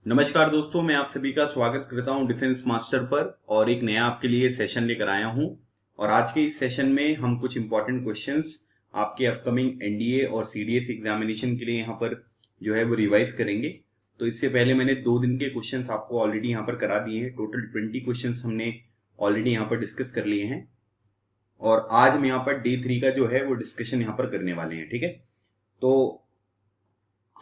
नमस्कार दोस्तों, मैं आप सभी का स्वागत करता हूं डिफेंस मास्टर पर और एक नया आपके लिए सेशन लेकर आया हूं। और आज के इस सेशन में हम कुछ इंपॉर्टेंट क्वेश्चंस आपके अपकमिंग एनडीए और सीडीएस एग्जामिनेशन के लिए यहां पर जो है वो रिवाइज करेंगे। तो इससे पहले मैंने 2 दिन के क्वेश्चंस आपको ऑलरेडी यहाँ पर करा दिए हैं। टोटल 20 क्वेश्चंस हमने ऑलरेडी यहाँ पर डिस्कस कर लिए हैं और आज हम यहाँ पर डे 3 का जो है वो डिस्कशन यहाँ पर करने वाले हैं। ठीक है, तो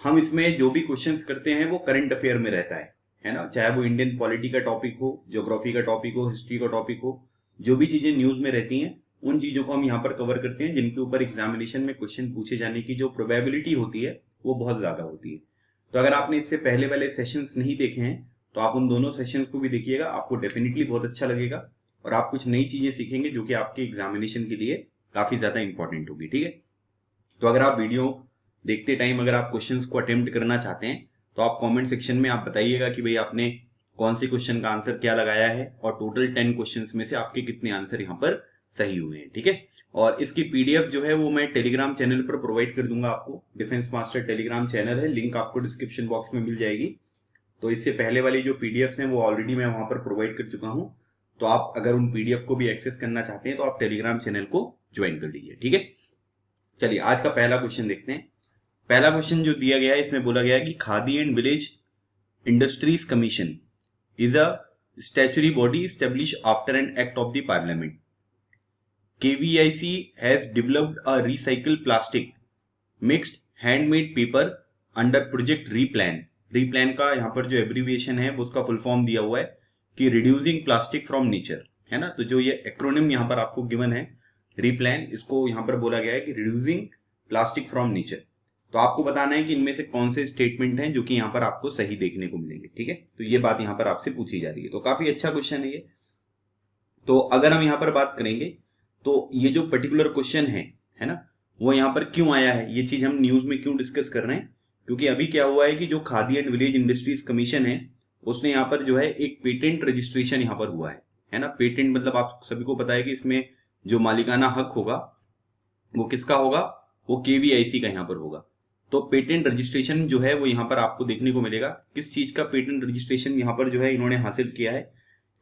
हम इसमें जो भी क्वेश्चंस करते हैं वो करंट अफेयर में रहता है ना। चाहे वो इंडियन पॉलिटी का टॉपिक हो, ज्योग्राफी का टॉपिक हो, हिस्ट्री का टॉपिक हो, जो भी चीजें न्यूज में रहती हैं उन चीजों को हम यहाँ पर कवर करते हैं जिनके ऊपर एग्जामिनेशन में क्वेश्चन पूछे जाने की जो प्रोबेबिलिटी होती है वो बहुत ज्यादा होती है। तो अगर आपने इससे पहले वाले सेशंस नहीं देखे हैं तो आप उन दोनों सेशन को भी देखिएगा, आपको डेफिनेटली बहुत अच्छा लगेगा और आप कुछ नई चीजें सीखेंगे जो कि आपके एग्जामिनेशन के लिए काफी ज्यादा इंपॉर्टेंट होगी। ठीक है, तो अगर आप वीडियो देखते टाइम अगर आप क्वेश्चंस को अटेम्प्ट करना चाहते हैं तो आप कमेंट सेक्शन में आप बताइएगा कि भाई आपने कौन से क्वेश्चन का आंसर क्या लगाया है और टोटल 10 क्वेश्चंस में से आपके कितने आंसर यहाँ पर सही हुए हैं। ठीक है, और इसकी पीडीएफ जो है वो मैं टेलीग्राम चैनल पर प्रोवाइड कर दूंगा आपको। डिफेंस मास्टर टेलीग्राम चैनल है, लिंक आपको डिस्क्रिप्शन बॉक्स में मिल जाएगी। तो इससे पहले वाली जो पीडीएफ हैं वो ऑलरेडी मैं वहां पर प्रोवाइड कर चुका हूँ। तो आप अगर उन पीडीएफ को भी एक्सेस करना चाहते हैं तो आप टेलीग्राम चैनल को ज्वाइन कर लीजिए। ठीक है, चलिए आज का पहला क्वेश्चन देखते हैं। पहला क्वेश्चन जो दिया गया है इसमें बोला गया है कि khadi and village industries commission is a statutory body establish after an act of the parliament. KVIC has developed a recycle plastic mixed handmade paper under project replan. Replan का यहाँ पर जो एब्रीविएशन है वो उसका फुल फॉर्म दिया हुआ है कि रिड्यूसिंग प्लास्टिक फ्रॉम नेचर, है ना। तो जो ये एक्रोनिम यहाँ पर आपको गिवन है रीप्लान, इसको यहाँ पर बोला गया है कि रिड्यूसिंग प्लास्टिक फ्रॉम नेचर। तो आपको बताना है कि इनमें से कौन से स्टेटमेंट हैं जो कि यहाँ पर आपको सही देखने को मिलेंगे। ठीक है, तो ये बात यहाँ पर आपसे पूछी जा रही है, तो काफी अच्छा क्वेश्चन है ये। तो अगर हम यहाँ पर बात करेंगे तो ये जो पर्टिकुलर क्वेश्चन है ना, वो यहाँ पर क्यों आया है, ये चीज हम न्यूज में क्यों डिस्कस कर रहे हैं, क्योंकि अभी क्या हुआ है कि जो khadi and village industries commission है उसने यहाँ पर जो है एक पेटेंट रजिस्ट्रेशन यहाँ पर हुआ है ना। पेटेंट मतलब आप सभी को पता है कि इसमें जो मालिकाना हक होगा वो किसका होगा, वो केवीआईसी का यहाँ पर होगा। तो पेटेंट रजिस्ट्रेशन जो है वो यहाँ पर आपको देखने को मिलेगा। किस चीज का पेटेंट रजिस्ट्रेशन यहाँ पर जो है इन्होंने हासिल किया है,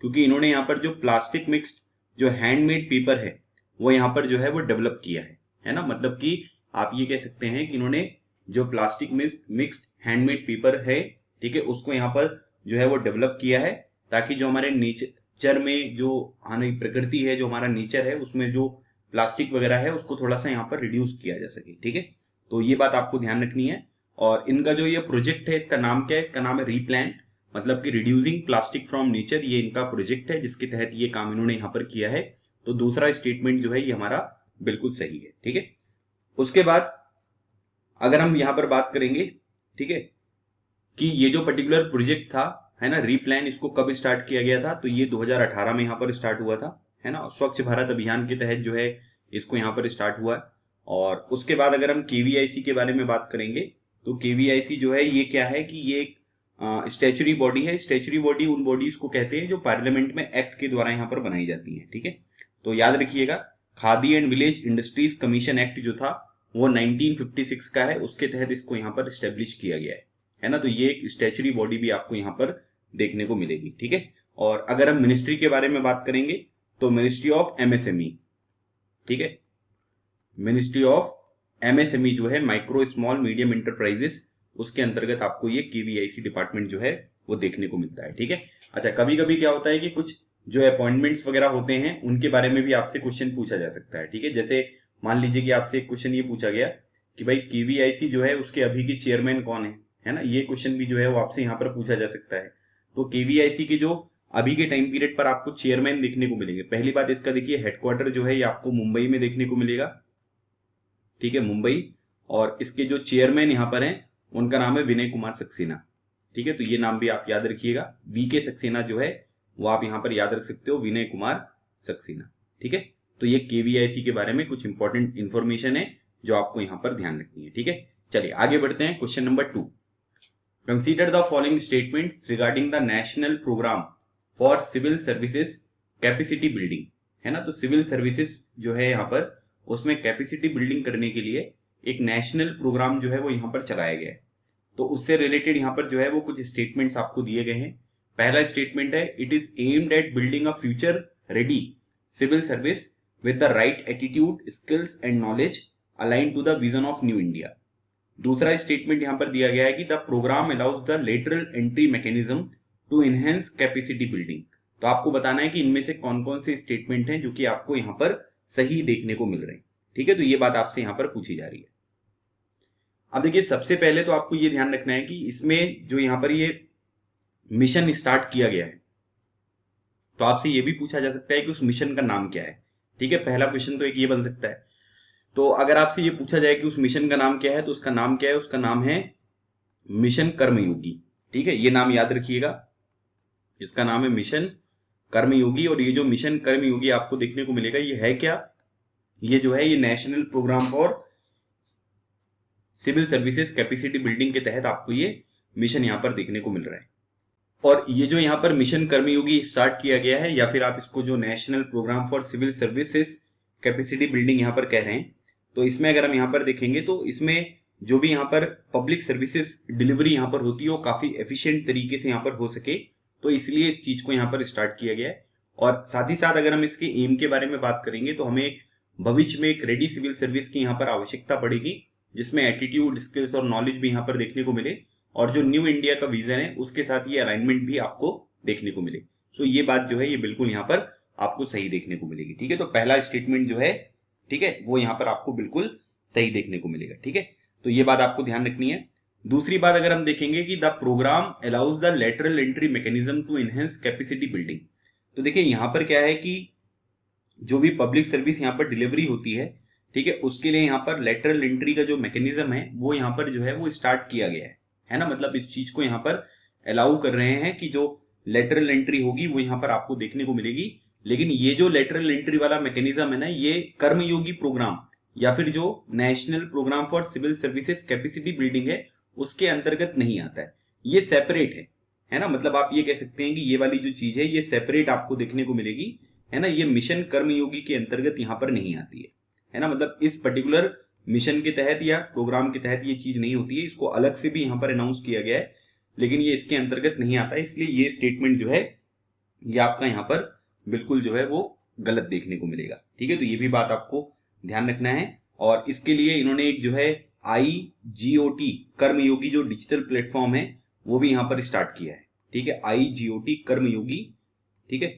क्योंकि इन्होंने यहाँ पर जो प्लास्टिक मिक्स्ड जो हैंडमेड पेपर है वो यहाँ पर जो है वो डेवलप किया है ना। मतलब कि आप ये कह सकते हैं कि इन्होंने जो प्लास्टिक मिक्स्ड हैंडमेड पेपर है, ठीक है, उसको यहाँ पर जो है वो डेवलप किया है ताकि जो हमारे नेचर में जो हमारी प्रकृति है, जो हमारा नेचर है, उसमें जो प्लास्टिक वगैरह है उसको थोड़ा सा यहाँ पर रिड्यूस किया जा सके। ठीक है, तो ये बात आपको ध्यान रखनी है। और इनका जो ये प्रोजेक्ट है इसका नाम क्या है, इसका नाम है रीप्लान, मतलब कि रिड्यूसिंग प्लास्टिक फ्रॉम नेचर, ये इनका प्रोजेक्ट है जिसके तहत ये काम इन्होंने यहाँ पर किया है। तो दूसरा स्टेटमेंट जो है ये हमारा बिल्कुल सही है। ठीक है, उसके बाद अगर हम यहाँ पर बात करेंगे, ठीक है, कि ये जो पर्टिकुलर प्रोजेक्ट था है ना रीप्लान, इसको कब स्टार्ट किया गया था, तो ये 2018 में यहाँ पर स्टार्ट हुआ था, है ना। स्वच्छ भारत अभियान के तहत जो है इसको यहाँ पर स्टार्ट हुआ है। और उसके बाद अगर हम केवीआईसी के बारे में बात करेंगे तो केवीआईसी जो है ये क्या है कि ये एक स्टैच्यूटरी बॉडी है। स्टैच्यूटरी बॉडी उन बॉडीज को कहते हैं जो पार्लियामेंट में एक्ट के द्वारा यहाँ पर बनाई जाती है। ठीक है, तो याद रखिएगा khadi and village industries commission act जो था वो 1956 का है, उसके तहत इसको यहाँ पर स्टेब्लिश किया गया है ना। तो ये एक स्टैच्यूटरी बॉडी भी आपको यहाँ पर देखने को मिलेगी। ठीक है, और अगर हम मिनिस्ट्री के बारे में बात करेंगे तो मिनिस्ट्री ऑफ एमएसएमई, ठीक है, मिनिस्ट्री ऑफ एमएसएमई जो है माइक्रो स्मॉल मीडियम इंटरप्राइजेस, उसके अंतर्गत आपको ये केवीआईसी डिपार्टमेंट जो है वो देखने को मिलता है। ठीक है, अच्छा कभी कभी क्या होता है कि कुछ जो अपॉइंटमेंट्स वगैरह होते हैं उनके बारे में भी आपसे क्वेश्चन पूछा जा सकता है। ठीक है, जैसे मान लीजिए कि आपसे एक क्वेश्चन ये पूछा गया कि भाई केवीआईसी जो है उसके अभी के चेयरमैन कौन है ना, ये क्वेश्चन भी जो है वो आपसे यहाँ पर पूछा जा सकता है। तो केवीआईसी के जो अभी के टाइम पीरियड पर आपको चेयरमैन देखने को मिलेंगे। पहली बात इसका देखिए हेडक्वार्टर जो है ये आपको मुंबई में देखने को मिलेगा, ठीक है, मुंबई। और इसके जो चेयरमैन यहाँ पर हैं उनका नाम है विनय कुमार सक्सेना। ठीक है, तो ये नाम भी आप याद रखिएगा, वीके सक्सेना जो है वो आप यहाँ पर याद रख सकते हो, विनय कुमार सक्सेना। ठीक है, तो ये केवीआईसी के बारे में कुछ इंपॉर्टेंट इंफॉर्मेशन है जो आपको यहाँ पर ध्यान रखनी है। ठीक है, चलिए आगे बढ़ते हैं। Question number 2, consider the following statements regarding the national programme for civil services capacity building, है ना। तो सिविल सर्विसेज जो है यहाँ पर उसमें कैपेसिटी बिल्डिंग करने के लिए एक नेशनल प्रोग्राम जो है वो यहाँ पर चलाया गया है। तो उससे रिलेटेड यहाँ पर जो है वो कुछ स्टेटमेंट्स आपको दिए गए हैं। पहला स्टेटमेंट है, it is aimed at building a future ready civil service with the right attitude, skills and knowledge align to the vision of new India. दूसरा स्टेटमेंट यहां पर दिया गया है कि the programme allows the lateral entry mechanism to enhance capacity building. तो आपको बताना है कि इनमें से कौन कौन से स्टेटमेंट हैं जो कि आपको यहां पर सही देखने को मिल रहे हैं। ठीक है, तो ये बात आपसे यहां पर पूछी जा रही है। अब देखिए, सबसे पहले तो आपको ये ध्यान रखना है कि इसमें जो यहां पर ये मिशन स्टार्ट किया गया है, तो आपसे ये भी पूछा जा सकता है कि उस मिशन का नाम क्या है। ठीक है, पहला क्वेश्चन तो एक ये बन सकता है। तो अगर आपसे ये पूछा जाए कि उस मिशन का नाम क्या है, तो उसका नाम क्या है? उसका नाम है मिशन कर्मयोगी। ठीक है, ये नाम याद रखिएगा, इसका नाम है मिशन कर्मयोगी। और ये जो मिशन कर्मयोगी आपको देखने को मिलेगा, ये है क्या? ये जो है ये national programme for civil services capacity building के तहत आपको ये मिशन यहां पर देखने को मिल रहा है। और ये जो यहां पर मिशन कर्मयोगी स्टार्ट किया गया है, या फिर आप इसको जो national programme for civil services capacity building यहां पर कह रहे हैं, तो इसमें अगर हम यहां पर देखेंगे तो इसमें जो भी यहां पर पब्लिक सर्विसेज डिलीवरी यहां पर होती है वो काफी एफिशिएंट तरीके से यहां पर हो सके, तो इसलिए इस चीज को यहां पर स्टार्ट किया गया है। और साथ ही साथ अगर हम इसके एम के बारे में बात करेंगे तो हमें भविष्य में एक रेडी सिविल सर्विस की यहां पर आवश्यकता पड़ेगी, जिसमें एटीट्यूड, स्किल्स और नॉलेज भी यहां पर देखने को मिले, और जो न्यू इंडिया का विजन है उसके साथ ये अलाइनमेंट भी आपको देखने को मिले। सो ये बात जो है ये बिल्कुल यहां पर आपको सही देखने को मिलेगी। ठीक है, तो पहला स्टेटमेंट जो है, ठीक है, वो यहां पर आपको बिल्कुल सही देखने को मिलेगा। ठीक है, तो ये बात आपको ध्यान रखनी है। दूसरी बात अगर हम देखेंगे कि the programme allows the lateral entry mechanism to enhance capacity building. तो देखिए यहां पर क्या है कि जो भी पब्लिक सर्विस यहां पर डिलीवरी होती है, ठीक है, उसके लिए यहां पर लेटरल एंट्री का जो मैकेनिज्म है वो यहां पर जो है वो स्टार्ट किया गया है ना। मतलब इस चीज को यहां पर अलाउ कर रहे हैं कि जो लेटरल एंट्री होगी वो यहां पर आपको देखने को मिलेगी। लेकिन ये जो लेटरल एंट्री वाला मैकेनिज्म है ना, ये कर्मयोगी प्रोग्राम या फिर जो national programme for civil services capacity building है उसके अंतर्गत नहीं आता है, ये सेपरेट है ना। मतलब आप ये कह सकते हैं कि ये वाली जो चीज है ये सेपरेट आपको देखने को मिलेगी, है ना। ये मिशन कर्मयोगी के अंतर्गत यहां पर नहीं आती है ना। मतलब इस पर्टिकुलर मिशन के तहत या प्रोग्राम के तहत ये चीज नहीं होती है, इसको अलग से भी यहां पर अनाउंस किया गया है, लेकिन ये इसके अंतर्गत नहीं आता है। इसलिए ये स्टेटमेंट जो है ये आपका यहां पर बिल्कुल जो है वो गलत देखने को मिलेगा। ठीक है, तो ये भी बात आपको ध्यान रखना है। और इसके लिए इन्होंने एक जो है IGOT कर्मयोगी जो डिजिटल प्लेटफॉर्म है वो भी यहां पर स्टार्ट किया है। ठीक है, IGOT कर्मयोगी। ठीक है,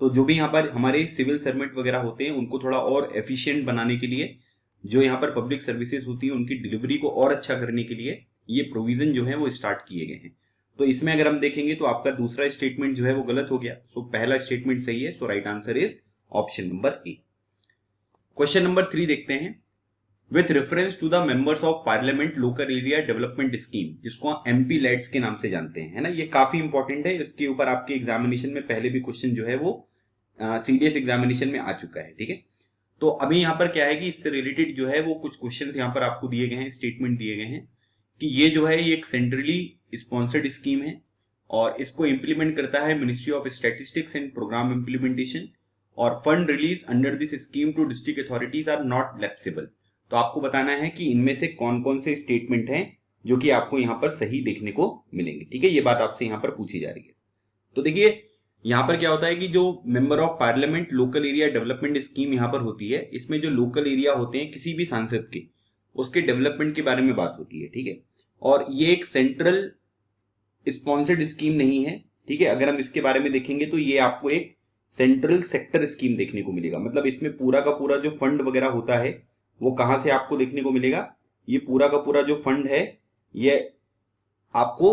तो जो भी यहाँ पर हमारे सिविल सर्वेंट वगैरह होते हैं उनको थोड़ा और एफिशिएंट बनाने के लिए, जो यहाँ पर पब्लिक सर्विसेज होती है उनकी डिलीवरी को और अच्छा करने के लिए ये प्रोविजन जो है वो स्टार्ट किए गए हैं। तो इसमें अगर हम देखेंगे तो आपका दूसरा स्टेटमेंट जो है वो गलत हो गया। सो पहला स्टेटमेंट सही है। So right answer is option number A. Question number 3 देखते हैं। With reference to the members of parliament local area development scheme, जिसको MP लैट्स के नाम से जानते हैं, है ना। ये काफी इंपॉर्टेंट है, इसके ऊपर आपके एग्जामिनेशन में पहले भी क्वेश्चन जो है वो CDS एग्जामिनेशन में आ चुका है। ठीक है, तो अभी यहाँ पर क्या है कि इससे रिलेटेड जो है वो कुछ क्वेश्चंस यहाँ पर आपको दिए गए हैं, स्टेटमेंट दिए गए हैं कि ये जो है ये एक सेंट्रली स्पॉन्सर्ड स्कीम है और इसको इंप्लीमेंट करता है ministry of statistics and programme implementation, और fund release under this scheme to district authorities are not lapsable. तो आपको बताना है कि इनमें से कौन कौन से स्टेटमेंट हैं जो कि आपको यहाँ पर सही देखने को मिलेंगे। ठीक है, ये बात आपसे यहाँ पर पूछी जा रही है। तो देखिए यहाँ पर क्या होता है कि जो member of parliament local area development scheme यहाँ पर होती है, इसमें जो लोकल एरिया होते हैं किसी भी सांसद के, उसके डेवलपमेंट के बारे में बात होती है। ठीक है, और ये एक सेंट्रल स्पॉन्सर्ड स्कीम नहीं है। ठीक है, अगर हम इसके बारे में देखेंगे तो ये आपको एक सेंट्रल सेक्टर स्कीम देखने को मिलेगा। मतलब इसमें पूरा का पूरा जो फंड वगैरह होता है वो कहां से आपको देखने को मिलेगा, ये पूरा का पूरा जो फंड है ये आपको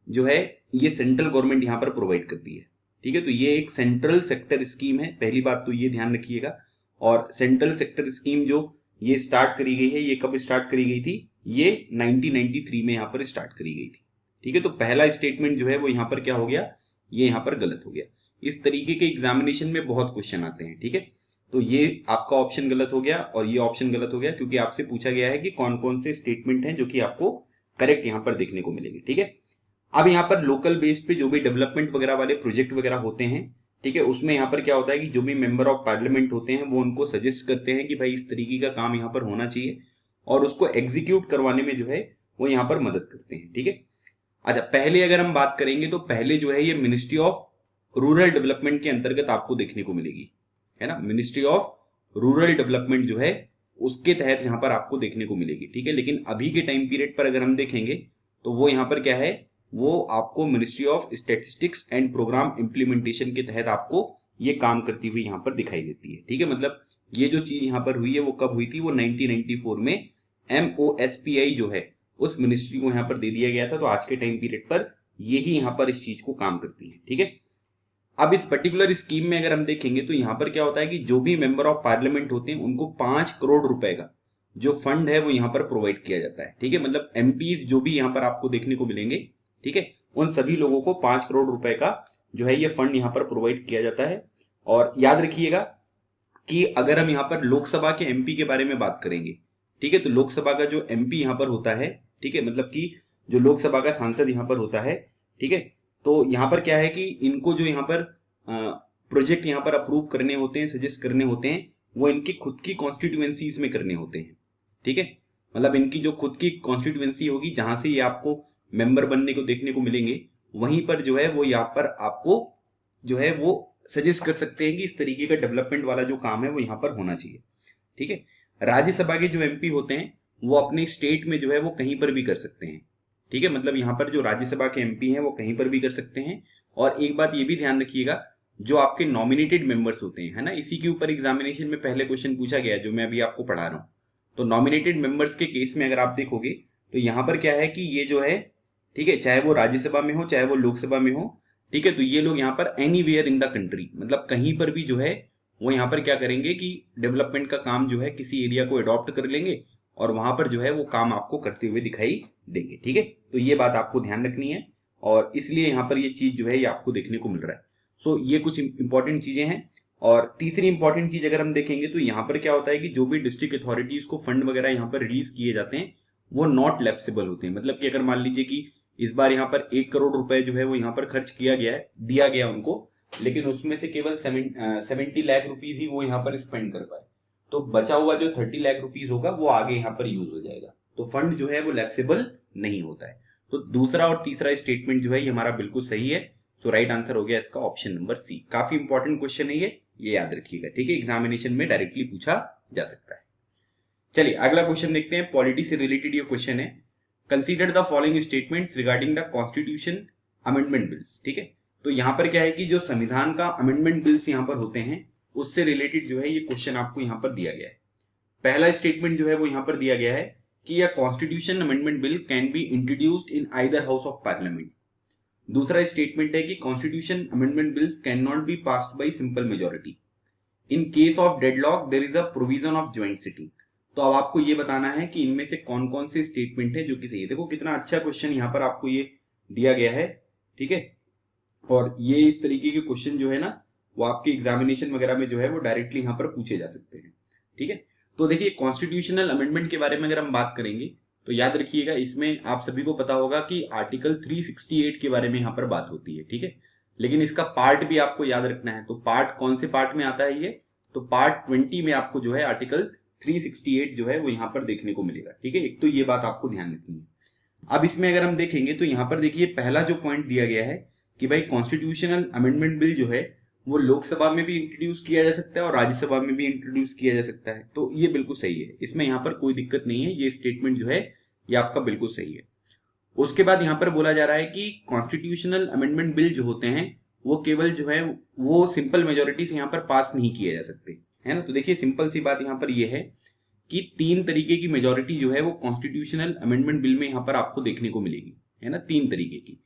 जो है ये सेंट्रल गवर्नमेंट यहां पर प्रोवाइड करती है। ठीक है, तो ये एक सेंट्रल सेक्टर स्कीम है, पहली बात तो ये ध्यान रखिएगा। और सेंट्रल सेक्टर स्कीम जो ये स्टार्ट करी गई है, ये कब स्टार्ट करी गई थी, ये 1993 में यहां पर स्टार्ट करी गई थी। ठीक है, तो पहला स्टेटमेंट जो है वो यहां पर क्या हो गया, ये यहां पर गलत हो गया। इस तरीके के एग्जामिनेशन में बहुत क्वेश्चन आते हैं। ठीक है, तो ये आपका ऑप्शन गलत हो गया और ये ऑप्शन गलत हो गया, क्योंकि आपसे पूछा गया है कि कौन कौन से स्टेटमेंट हैं जो कि आपको करेक्ट यहां पर देखने को मिलेंगे। ठीक है, अब यहाँ पर लोकल बेस्ड पे जो भी डेवलपमेंट वगैरह वाले प्रोजेक्ट वगैरह होते हैं, ठीक है, उसमें यहाँ पर क्या होता है कि जो भी मेंबर ऑफ पार्लियामेंट होते हैं वो उनको सजेस्ट करते हैं कि भाई इस तरीके का काम यहाँ पर होना चाहिए, और उसको एग्जीक्यूट करवाने में जो है वो यहाँ पर मदद करते हैं। ठीक है, अच्छा पहले अगर हम बात करेंगे तो पहले जो है ये मिनिस्ट्री ऑफ रूरल डेवलपमेंट के अंतर्गत आपको देखने को मिलेगी, है ना, मिनिस्ट्री ऑफ रूरल डेवलपमेंट जो है उसके तहत यहाँ पर आपको देखने को मिलेगी। ठीक है, लेकिन अभी के टाइम पीरियड पर अगर हम देखेंगे तो वो यहाँ पर क्या है, वो आपको ministry of statistics and programme implementation के तहत आपको ये काम करती हुई यहाँ पर दिखाई देती है। ठीक है, मतलब ये जो चीज यहाँ पर हुई है वो कब हुई थी, वो 1994 में MOSPI जो है उस मिनिस्ट्री को यहाँ पर दे दिया गया था। तो आज के टाइम पीरियड पर यही यहाँ पर इस चीज को काम करती है। ठीक है, अब इस पर्टिकुलर स्कीम में अगर हम देखेंगे तो यहाँ पर क्या होता है कि जो भी मेंबर ऑफ पार्लियामेंट होते हैं उनको 5 करोड़ रुपए का जो फंड है वो यहाँ पर प्रोवाइड किया जाता है। ठीक है, मतलब एमपीज जो भी यहाँ पर आपको देखने को मिलेंगे, ठीक है, उन सभी लोगों को 5 करोड़ रुपए का जो है ये फंड यहाँ पर प्रोवाइड किया जाता है। और याद रखिएगा कि अगर हम यहाँ पर लोकसभा के एमपी के बारे में बात करेंगे, ठीक है, तो लोकसभा का जो एमपी यहाँ पर होता है, ठीक है, मतलब कि जो लोकसभा का सांसद यहाँ पर होता है, ठीक है, तो यहाँ पर क्या है कि इनको जो यहाँ पर प्रोजेक्ट यहाँ पर अप्रूव करने होते हैं, सजेस्ट करने होते हैं, वो इनकी खुद की कॉन्स्टिट्यूएंसीज में करने होते हैं। ठीक है, मतलब इनकी जो खुद की कॉन्स्टिट्यूएंसी होगी जहां से ये आपको मेंबर बनने को देखने को मिलेंगे, वहीं पर जो है वो यहाँ पर आपको जो है वो सजेस्ट कर सकते हैं कि इस तरीके का डेवलपमेंट वाला जो काम है वो यहाँ पर होना चाहिए। ठीक है, राज्यसभा के जो एमपी होते हैं वो अपने स्टेट में जो है वो कहीं पर भी कर सकते हैं। ठीक है, मतलब यहाँ पर जो राज्यसभा के एमपी हैं वो कहीं पर भी कर सकते हैं। और एक बात ये भी ध्यान रखिएगा, जो आपके नॉमिनेटेड मेंबर्स होते हैं, है ना, इसी के ऊपर एग्जामिनेशन में पहले क्वेश्चन पूछा गया है जो मैं अभी आपको पढ़ा रहा हूं। तो नॉमिनेटेड मेंबर्स के केस में अगर आप देखोगे तो यहाँ पर क्या है कि ये जो है, ठीक है, चाहे वो राज्यसभा में हो चाहे वो लोकसभा में हो, ठीक है, तो ये लोग यहाँ पर एनीवेयर इन द कंट्री, मतलब कहीं पर भी जो है वो यहाँ पर क्या करेंगे कि डेवलपमेंट का काम जो है किसी एरिया को अडॉप्ट कर लेंगे और वहां पर जो है वो काम आपको करते हुए दिखाई देंगे। ठीक है, तो ये बात आपको ध्यान रखनी है और इसलिए यहाँ पर ये चीज जो है ये आपको देखने को मिल रहा है। सो ये कुछ इंपॉर्टेंट चीजें हैं। और तीसरी इंपॉर्टेंट चीज अगर हम देखेंगे तो यहाँ पर क्या होता है कि जो भी डिस्ट्रिक्ट अथॉरिटीज को फंड वगैरह यहाँ पर रिलीज किए जाते हैं वो नॉट लैप्सेबल होते हैं। मतलब कि अगर मान लीजिए कि इस बार यहाँ पर 1 करोड़ रुपए जो है वो यहाँ पर खर्च किया गया है, दिया गया उनको, लेकिन उसमें से केवल 70 लाख रुपीज ही वो यहाँ पर स्पेंड कर पाए, तो बचा हुआ जो 30 लाख रुपीज होगा वो आगे यहाँ पर यूज हो जाएगा। तो फंड जो है वो लैप्सेबल नहीं होता है। तो दूसरा और तीसरा स्टेटमेंट जो है ये हमारा बिल्कुल सही है। सो राइट आंसर हो गया इसका ऑप्शन नंबर सी। काफी इंपॉर्टेंट क्वेश्चन है ये याद रखिएगा। ठीक है, एग्जामिनेशन में डायरेक्टली पूछा जा सकता है। चलिए अगला क्वेश्चन देखते हैं, पॉलिटी से रिलेटेड ये क्वेश्चन है। Consider the following statements regarding the constitution amendment bills. ठीक है, तो यहाँ पर क्या है कि जो संविधान का अमेंडमेंट बिल्स यहाँ पर होते हैं उससे रिलेटेड जो है ये क्वेश्चन आपको यहाँ पर दिया गया है। पहला स्टेटमेंट जो है वो यहाँ पर दिया गया है कि यह constitution amendment bill can be introduced in either house of parliament. दूसरा स्टेटमेंट है कि constitution amendment bills can not be passed by simple majority. In case of deadlock there is a provision of joint sitting. तो अब आपको ये बताना है कि इनमें से कौन कौन से स्टेटमेंट है जो कि सही है। देखो कितना अच्छा क्वेश्चन यहाँ पर आपको ये दिया गया है। ठीक है, और ये इस तरीके के क्वेश्चन जो है ना वो आपके एग्जामिनेशन वगैरह में जो है वो डायरेक्टली यहाँ पर पूछे जा सकते हैं। ठीक है, तो देखिए कॉन्स्टिट्यूशनल अमेंडमेंट के बारे में अगर हम बात करेंगे तो याद रखिएगा इसमें आप सभी को पता होगा कि आर्टिकल 368 के बारे में यहाँ पर बात होती है। ठीक है, लेकिन इसका पार्ट भी आपको याद रखना है। तो पार्ट कौन से पार्ट में आता है ये, तो पार्ट 20 में आपको जो है आर्टिकल 368 जो है वो यहाँ पर देखने को मिलेगा। ठीक है, एक तो ये बात आपको ध्यान रखनी है। अब इसमें अगर हम देखेंगे तो यहाँ पर देखिए पहला जो पॉइंट दिया गया है कि भाई कॉन्स्टिट्यूशनल अमेंडमेंट बिल जो है वो लोकसभा में भी इंट्रोड्यूस किया जा सकता है और राज्यसभा में भी इंट्रोड्यूस किया जा सकता है। तो ये बिल्कुल सही है, इसमें यहाँ पर कोई दिक्कत नहीं है। ये स्टेटमेंट जो है ये आपका बिल्कुल सही है। उसके बाद यहाँ पर बोला जा रहा है कि कॉन्स्टिट्यूशनल अमेंडमेंट बिल जो होते हैं वो केवल जो है वो सिंपल मेजोरिटी से यहाँ पर पास नहीं किए जा सकते, है ना। तो देखिए सिंपल सी बात यहाँ पर ये है कि 3 तरीके की मेजोरिटी जो है वो कॉन्स्टिट्यूशनल अमेंडमेंट बिल में यहाँ पर आपको देखने को मिलेगी, है ना, 3 तरीके की।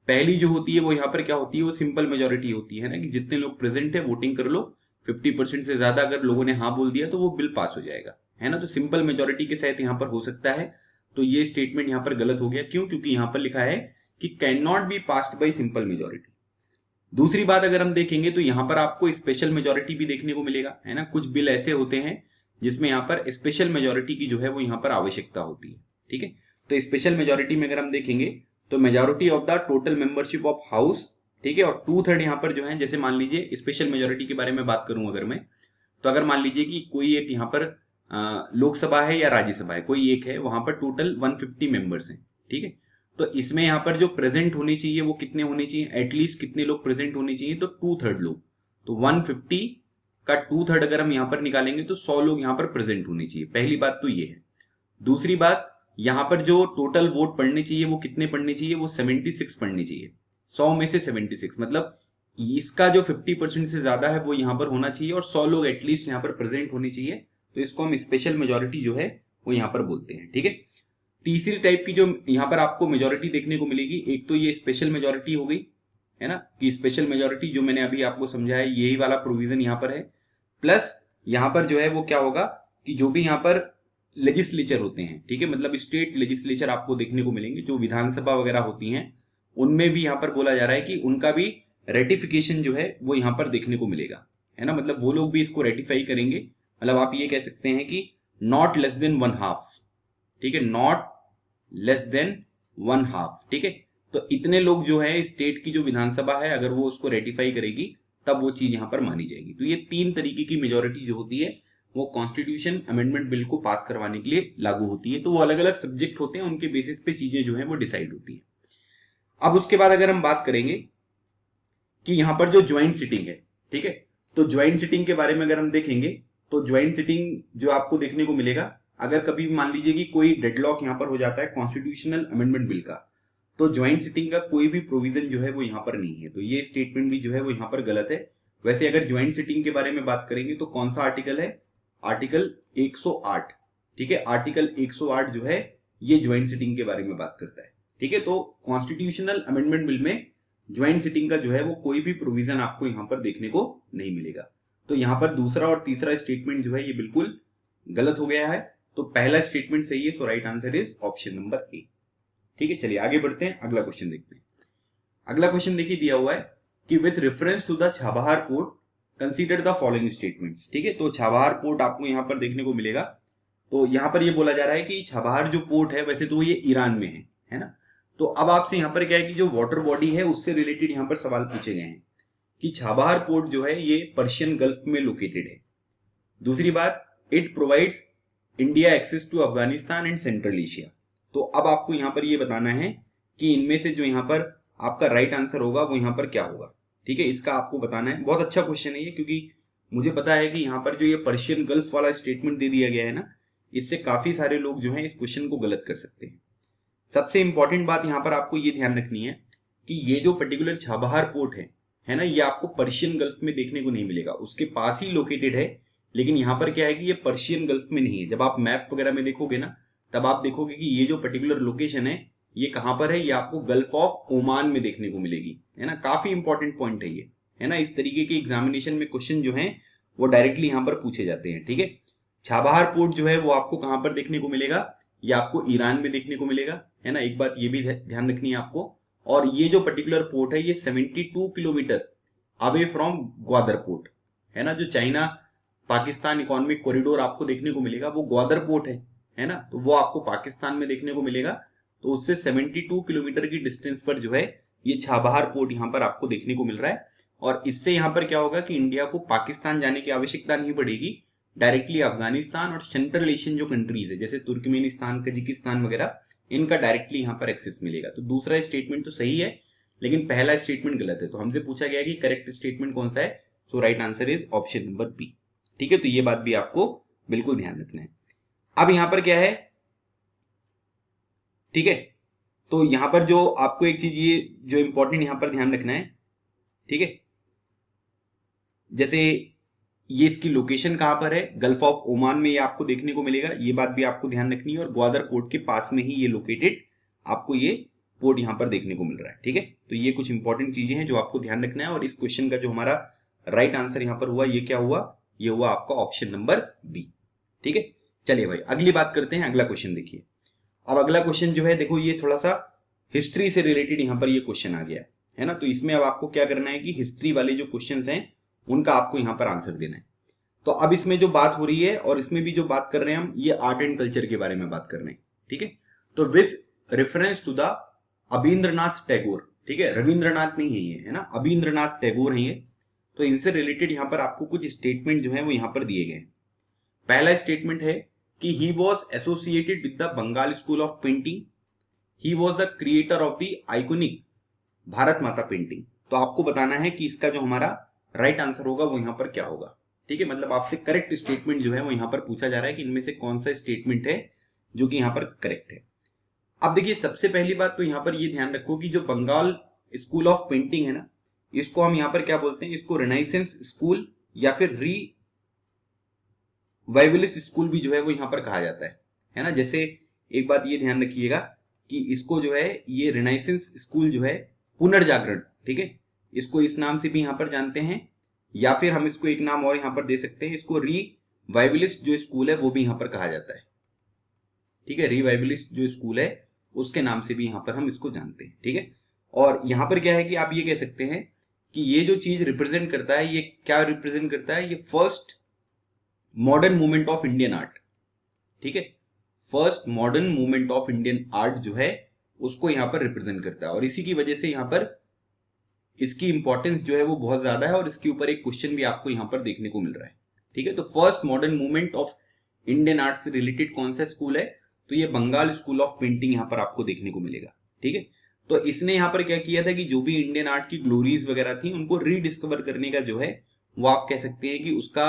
पहली जो होती है वो यहाँ पर क्या होती है, वो सिंपल मेजोरिटी होती है ना, कि जितने लोग प्रेजेंट है वोटिंग कर लो, 50% से ज्यादा अगर लोगों ने हाँ बोल दिया तो वो बिल पास हो जाएगा, है ना। तो सिंपल मेजोरिटी के साथ यहाँ पर हो सकता है। तो ये स्टेटमेंट यहाँ पर गलत हो गया। क्यों? क्योंकि यहाँ पर लिखा है कि can not be passed by simple majority. दूसरी बात अगर हम देखेंगे तो यहाँ पर आपको स्पेशल मेजोरिटी भी देखने को मिलेगा, है ना। कुछ बिल ऐसे होते हैं जिसमें यहाँ पर स्पेशल मेजोरिटी की जो है वो यहाँ पर आवश्यकता होती है। ठीक है, तो स्पेशल मेजोरिटी में अगर हम देखेंगे तो majority of the total membership of house, ठीक है, और 2/3 यहाँ पर जो है, जैसे मान लीजिए स्पेशल मेजोरिटी के बारे में बात करूं अगर मैं, तो अगर मान लीजिए कि कोई एक यहाँ पर लोकसभा है या राज्यसभा है, कोई एक है, वहां पर टोटल 150 मेंबर्स हैं, ठीक है। तो इसमें यहाँ पर जो प्रेजेंट होनी चाहिए वो कितने होने चाहिए, एटलीस्ट कितने लोग प्रेजेंट होने चाहिए, तो 2/3 लोग। तो 150 का 2/3 अगर हम यहाँ पर निकालेंगे तो 100 लोग यहाँ पर प्रेजेंट होने चाहिए। पहली बात तो ये है। दूसरी बात, यहाँ पर जो टोटल वोट पड़ने चाहिए वो कितने पड़ने चाहिए, वो 76 पड़ने चाहिए। 100 में से 76, मतलब इसका जो 50% से ज्यादा है वो यहाँ पर होना चाहिए, और 100 लोग एटलीस्ट यहाँ पर प्रेजेंट होने चाहिए। तो इसको हम स्पेशल मेजोरिटी जो है वो यहाँ पर बोलते हैं, ठीक है। तीसरी टाइप की जो यहाँ पर आपको मेजोरिटी देखने को मिलेगी, एक तो ये स्पेशल मेजोरिटी हो गई, है ना, कि स्पेशल मेजोरिटी जो मैंने अभी आपको समझाया यही वाला प्रोविजन यहाँ पर है। प्लस यहाँ पर जो है वो क्या होगा कि जो भी यहाँ पर लेजिस्लेचर होते हैं, ठीक है, मतलब स्टेट लेजिस्लेचर आपको देखने को मिलेंगे, जो विधानसभा वगैरह होती हैं, उनमें भी यहाँ पर बोला जा रहा है कि उनका भी रेटिफिकेशन जो है वो यहाँ पर देखने को मिलेगा, है ना, मतलब वो लोग भी इसको रेटिफाई करेंगे। मतलब आप ये कह सकते हैं कि नॉट लेस देन 1/2, ठीक है, नॉट लेस देन 1/2, ठीक है। तो इतने लोग जो है स्टेट की जो विधानसभा है अगर वो उसको रेटिफाई करेगी तब वो चीज यहां पर मानी जाएगी। तो ये 3 तरीके की मेजोरिटी जो होती है वो कॉन्स्टिट्यूशन अमेंडमेंट बिल को पास करवाने के लिए लागू होती है। तो वो अलग अलग सब्जेक्ट होते हैं, उनके बेसिस पे चीजें जो है वो डिसाइड होती है। अब उसके बाद अगर हम बात करेंगे कि यहां पर जो ज्वाइंट सिटिंग है, ठीक है, तो ज्वाइंट सिटिंग के बारे में अगर हम देखेंगे तो ज्वाइंट सिटिंग जो आपको देखने को मिलेगा, अगर कभी मान लीजिए कि कोई डेडलॉक यहां पर हो जाता है कॉन्स्टिट्यूशनल अमेंडमेंट बिल का, तो ज्वाइंट सिटिंग का कोई भी प्रोविजन जो है वो यहाँ पर नहीं है। तो ये स्टेटमेंट भी जो है वो यहाँ पर गलत है। वैसे अगर ज्वाइंट सिटिंग के बारे में बात करेंगे तो कौन सा आर्टिकल है, आर्टिकल 108, ठीक है, आर्टिकल 108 जो है ये ज्वाइंट सिटिंग के बारे में बात करता है, ठीक है। तो कॉन्स्टिट्यूशनल अमेंडमेंट बिल में ज्वाइंट सिटिंग का जो है वो कोई भी प्रोविजन आपको यहाँ पर देखने को नहीं मिलेगा। तो यहाँ पर दूसरा और तीसरा स्टेटमेंट जो है ये बिल्कुल गलत हो गया है। तो पहला स्टेटमेंट सही है, so right answer is option number A, ठीक है। चलिए आगे बढ़ते हैं, अगला क्वेश्चन देखते हैं। अगला क्वेश्चन देखिए दिया हुआ है कि with reference to the Chabahar port consider the following statements, ठीक है। तो छाबहार पोर्ट आपको यहाँ पर देखने को मिलेगा। तो यहाँ पर ये बोला जा रहा है कि छाबहार जो पोर्ट है वैसे तो ये ईरान में है ना। तो अब आपसे यहाँ पर क्या है कि जो वाटर बॉडी है उससे रिलेटेड यहाँ पर सवाल पूछे गए हैं कि छाबहार पोर्ट जो है ये पर्शियन गल्फ में लोकेटेड है। दूसरी बात, it provides India access to Afghanistan and central Asia. तो अब आपको यहाँ पर ये बताना है कि इनमें से जो यहाँ पर आपका राइट आंसर होगा वो यहाँ पर क्या होगा, ठीक है, इसका आपको बताना है। बहुत अच्छा क्वेश्चन है ये, क्योंकि मुझे पता है कि यहाँ पर जो ये पर्शियन गल्फ वाला स्टेटमेंट दे दिया गया है ना, इससे काफी सारे लोग जो है इस क्वेश्चन को गलत कर सकते हैं। सबसे इंपॉर्टेंट बात यहाँ पर आपको ये ध्यान रखनी है कि ये जो पर्टिकुलर छाबहार पोर्ट है ना, ये आपको पर्शियन गल्फ में देखने को नहीं मिलेगा, उसके पास ही लोकेटेड है। लेकिन यहाँ पर क्या है कि ये पर्शियन गल्फ में नहीं है। जब आप मैप वगैरह में देखोगे ना तब आप देखोगे कि ये जो पर्टिकुलर लोकेशन है ये कहां पर है, ये आपको गल्फ ऑफ ओमान में देखने को मिलेगी, है ना। काफी इंपॉर्टेंट पॉइंट है ये, है ना। इस तरीके के एग्जामिनेशन में क्वेश्चन जो है वो डायरेक्टली यहाँ पर पूछे जाते हैं, ठीक है। छाबहार पोर्ट जो है वो आपको कहां पर देखने को मिलेगा, ये आपको ईरान में देखने को मिलेगा, है ना। एक बात ये भी ध्यान रखनी है आपको। और ये जो पर्टिकुलर पोर्ट है ये 72 kilometre away from Gwadar port, है ना। जो चाइना पाकिस्तान इकोनॉमिक कॉरिडोर आपको देखने को मिलेगा वो ग्वादर पोर्ट है ना, तो वो आपको पाकिस्तान में देखने को मिलेगा। तो उससे 72 किलोमीटर की डिस्टेंस पर जो है ये छाबहार पोर्ट यहाँ पर आपको देखने को मिल रहा है। और इससे यहाँ पर क्या होगा कि इंडिया को पाकिस्तान जाने की आवश्यकता नहीं पड़ेगी, डायरेक्टली अफगानिस्तान और सेंट्रल एशियन जो कंट्रीज है जैसे तुर्कमेनिस्तान, कजाकिस्तान वगैरह, इनका डायरेक्टली यहाँ पर एक्सेस मिलेगा। तो दूसरा स्टेटमेंट तो सही है लेकिन पहला स्टेटमेंट गलत है। तो हमसे पूछा गया कि करेक्ट स्टेटमेंट कौन सा है, so right answer is option number B, ठीक है। तो ये बात भी आपको बिल्कुल ध्यान रखना है। अब यहां पर क्या है, ठीक है, तो यहां पर जो आपको एक चीज ये जो इंपॉर्टेंट यहां पर ध्यान रखना है, ठीक है, जैसे ये इसकी लोकेशन कहां पर है, गल्फ ऑफ ओमान में ये आपको देखने को मिलेगा, ये बात भी आपको ध्यान रखनी है। और ग्वादर पोर्ट के पास में ही ये लोकेटेड आपको ये पोर्ट यहां पर देखने को मिल रहा है, ठीक है। तो ये कुछ इंपॉर्टेंट चीजें हैं जो आपको ध्यान रखना है। और इस क्वेश्चन का जो हमारा राइट आंसर यहां पर हुआ, ये क्या हुआ, ये हुआ आपका ऑप्शन नंबर बी, ठीक है। चलिए भाई अगली बात करते हैं, अगला क्वेश्चन देखिए। अब अगला क्वेश्चन जो है देखो ये थोड़ा सा हिस्ट्री से रिलेटेड यहाँ पर ये क्वेश्चन आ गया है ना। तो इसमें अब आपको क्या करना है कि हिस्ट्री वाले जो क्वेश्चंस हैं उनका आपको यहाँ पर आंसर देना है। तो अब इसमें जो बात हो रही है और इसमें भी जो बात कर रहे हैं हम, ये आर्ट एंड कल्चर के बारे में बात कर रहे हैं, ठीक है। तो with reference to the Abanindranath Tagore, ठीक है, रविंद्रनाथ नहीं है ये, है ना, अबींद्रनाथ टैगोर है ये। तो इनसे रिलेटेड यहाँ पर आपको कुछ स्टेटमेंट जो है वो यहाँ पर दिए गए हैं। पहला स्टेटमेंट है कि he was associated with the Bengal school of painting, he was the creator of the iconic Bharat Mata painting. तो आपको बताना है कि इसका जो हमारा राइट आंसर होगा वो यहां पर क्या होगा। ठीक है, मतलब आपसे करेक्ट स्टेटमेंट जो है वो यहां पर पूछा जा रहा है कि इनमें से कौन सा स्टेटमेंट है जो कि यहां पर करेक्ट है। अब देखिए, सबसे पहली बात तो यहां पर ये ध्यान रखो कि जो बंगाल स्कूल ऑफ पेंटिंग है ना, इसको हम यहां पर क्या बोलते हैं, इसको रेनाइसेंस स्कूल या फिर रिवाइवलिस्ट स्कूल भी जो है वो यहां पर कहा जाता है ना। जैसे एक बात ये ध्यान रखिएगा कि इसको जो है ये रेनाइसेंस स्कूल जो है पुनर्जागरण, ठीक है, इसको इस नाम से भी यहां पर जानते हैं, या फिर हम इसको एक नाम और यहां पर दे सकते हैं, इसको रिवाइवलिस्ट जो स्कूल है वो भी यहां पर कहा जाता है। ठीक है, रिवाइवलिस्ट जो स्कूल है उसके नाम से भी यहां पर हम इसको जानते हैं। ठीक है, और यहां पर क्या है कि आप ये कह सकते हैं कि ये जो चीज रिप्रेजेंट करता है, ये क्या रिप्रेजेंट करता है, ये first modern movement of Indian art. ठीक है, first modern movement of Indian art जो है उसको यहां पर रिप्रेजेंट करता है, और इसी की वजह से यहां पर इसकी इंपॉर्टेंस जो है वो बहुत ज्यादा है, और इसके ऊपर एक क्वेश्चन भी आपको यहां पर देखने को मिल रहा है। ठीक है, तो first modern movement of Indian art से रिलेटेड कौन सा स्कूल है, तो ये बंगाल स्कूल ऑफ पेंटिंग यहां पर आपको देखने को मिलेगा। ठीक है, तो इसने यहां पर क्या किया था कि जो भी इंडियन आर्ट की ग्लोरीज वगैरह थी उनको रीडिस्कवर करने का जो है वो आप कह सकते हैं कि उसका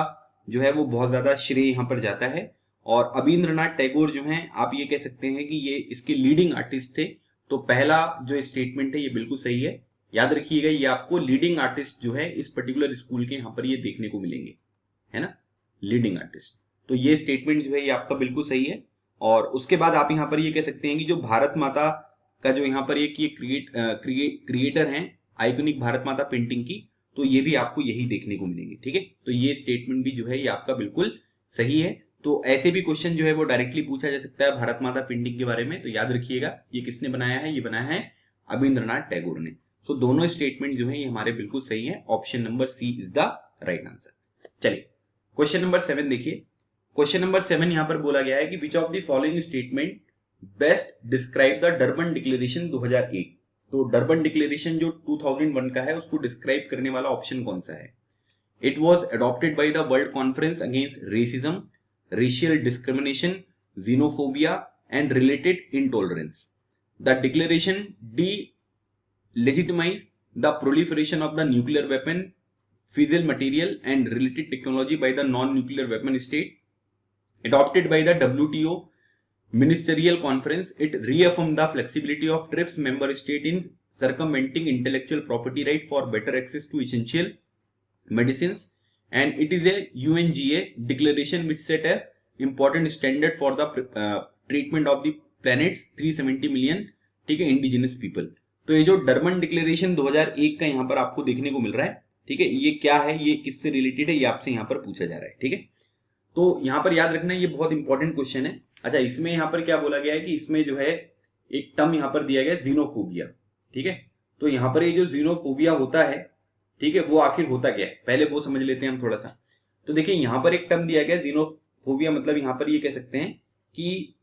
जो है वो बहुत ज्यादा श्रेय यहां पर जाता है। और अबींद्रनाथ टैगोर जो हैं, आप ये कह सकते हैं कि ये इसके लीडिंग आर्टिस्ट थे। तो पहला जो स्टेटमेंट है ये बिल्कुल सही है। याद रखिएगा, ये आपको लीडिंग आर्टिस्ट जो है इस पर्टिकुलर स्कूल के यहां पर ये देखने को मिलेंगे, है ना, लीडिंग आर्टिस्ट। तो ये स्टेटमेंट जो है ये आपका बिल्कुल सही है। और उसके बाद आप यहां पर ये कह सकते हैं कि जो भारत माता का जो यहाँ पर एक ये क्रिएटर हैं आइकॉनिक भारत माता पेंटिंग की, तो ये भी आपको यही देखने को मिलेंगे। ठीक है, तो ये स्टेटमेंट भी जो है ये आपका बिल्कुल सही है। तो ऐसे भी क्वेश्चन जो है वो डायरेक्टली पूछा जा सकता है भारत माता पेंटिंग के बारे में। तो याद रखिएगा, ये किसने बनाया है, ये बनाया है अबींद्रनाथ टैगोर ने। तो दोनों स्टेटमेंट जो है ये हमारे बिल्कुल सही है। Option number C is the right answer. चलिए क्वेश्चन नंबर 7 देखिए। क्वेश्चन नंबर 7 यहां पर बोला गया है कि which of the following statement best describe the Durban declaration 2001। तो डरबन डिक्लेरेशन जो 2001 का है उसको डिस्क्राइब करने वाला ऑप्शन कौन सा है। It was adopted by the world conference against racism, racial discrimination, xenophobia and related intolerance. The declaration delegitimized the proliferation of the nuclear weapon, fissile material and related technology by the non-nuclear weapon state. Adopted by the WTO Ministerial Conference, it reaffirmed the flexibility of TRIPS member state in circumventing intellectual property right for better access to essential medicines, and it is a UNGA declaration which set a important standard for the treatment of the planet's 370 million, ठीक है, indigenous people. तो ये जो Durban declaration 2001 का यहाँ पर आपको देखने को मिल रहा है, ठीक है, ये क्या है, ये किससे रिलेटेड है, ये आपसे यहाँ पर पूछा जा रहा है। ठीक है, तो यहाँ पर याद रखना ये बहुत इंपॉर्टेंट क्वेश्चन है। अच्छा, इसमें यहाँ पर क्या बोला गया है कि इसमें जो है एक टर्म यहाँ पर दिया गया जीनोफोबिया। ठीक है, तो यहाँ पर ये जो जीनोफोबिया होता है, ठीक है, वो आखिर होता क्या है, पहले वो समझ लेते हैं हम थोड़ा सा। तो देखिए यहाँ पर एक टर्म दिया गया जीनोफोबिया, मतलब यहाँ पर ये कह सकते हैं कि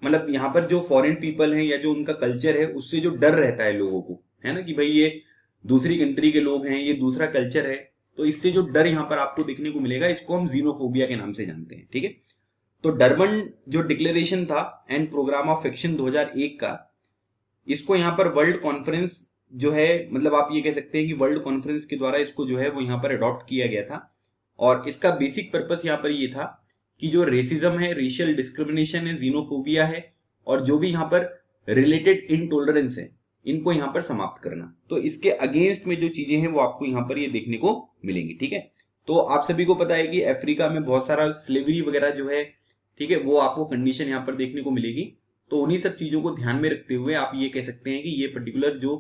मतलब यहाँ पर जो फॉरेन पीपल हैं या जो उनका कल्चर है उससे जो डर रहता है लोगों को, है ना, कि भाई ये दूसरी कंट्री के लोग हैं, ये दूसरा कल्चर है, तो इससे जो डर यहाँ पर आपको देखने को मिलेगा इसको हम जीनोफोबिया के नाम से जानते हैं। ठीक है, तो डरबन जो डिक्लेरेशन था एंड प्रोग्राम ऑफ एक्शन 2001 का, इसको यहाँ पर वर्ल्ड कॉन्फ्रेंस जो है, मतलब आप ये कह सकते हैं कि वर्ल्ड कॉन्फ्रेंस के द्वारा इसको जो है वो यहाँ पर अडॉप्ट किया गया था। और इसका बेसिक पर्पस यहाँ पर ये था कि जो रेसिज्म है, रेशियल डिस्क्रिमिनेशन है, जीनोफोबिया है, और जो भी यहाँ पर रिलेटेड इनटॉलरेंस है, इनको यहाँ पर समाप्त करना। तो इसके अगेंस्ट में जो चीजें हैं वो आपको यहाँ पर ये देखने को मिलेंगी। ठीक है, तो आप सभी को पता है कि अफ्रीका में बहुत सारा स्लेवरी वगैरह जो है, ठीक है, वो आपको कंडीशन यहाँ पर देखने को मिलेगी। तो उन्हीं सब चीजों को ध्यान में रखते हुए आप ये कह सकते हैं कि ये पर्टिकुलर जो